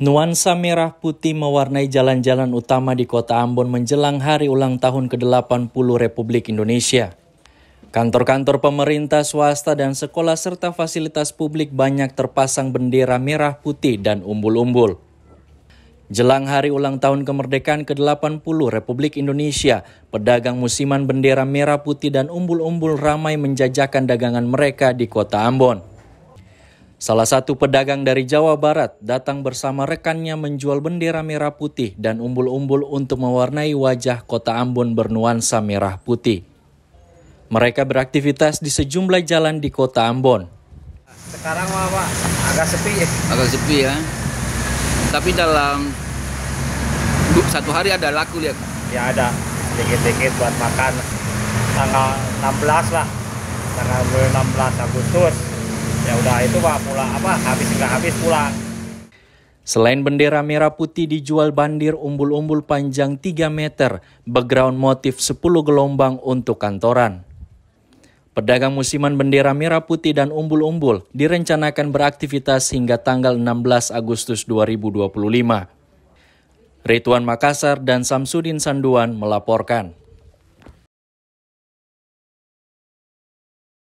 Nuansa merah putih mewarnai jalan-jalan utama di Kota Ambon menjelang hari ulang tahun ke-80 Republik Indonesia. Kantor-kantor pemerintah, swasta, dan sekolah serta fasilitas publik banyak terpasang bendera merah putih dan umbul-umbul. Jelang hari ulang tahun kemerdekaan ke-80 Republik Indonesia, pedagang musiman bendera merah putih dan umbul-umbul ramai menjajakan dagangan mereka di Kota Ambon. Salah satu pedagang dari Jawa Barat datang bersama rekannya menjual bendera merah putih dan umbul-umbul untuk mewarnai wajah Kota Ambon bernuansa merah putih. Mereka beraktivitas di sejumlah jalan di Kota Ambon. Sekarang Pak, agak sepi ya? Agak sepi ya. Tapi dalam satu hari ada laku lihat? Ya ada, sedikit-sedikit buat makan. Tanggal 16 lah, tanggal 16 Agustus. Ya udah itu Pak, habis nggak habis pulang. Selain bendera merah putih dijual bandir umbul-umbul panjang 3 meter, background motif 10 gelombang untuk kantoran. Pedagang musiman bendera merah putih dan umbul-umbul direncanakan beraktivitas hingga tanggal 16 Agustus 2025. Ridwan Makassar dan Samsudin Sanduan melaporkan.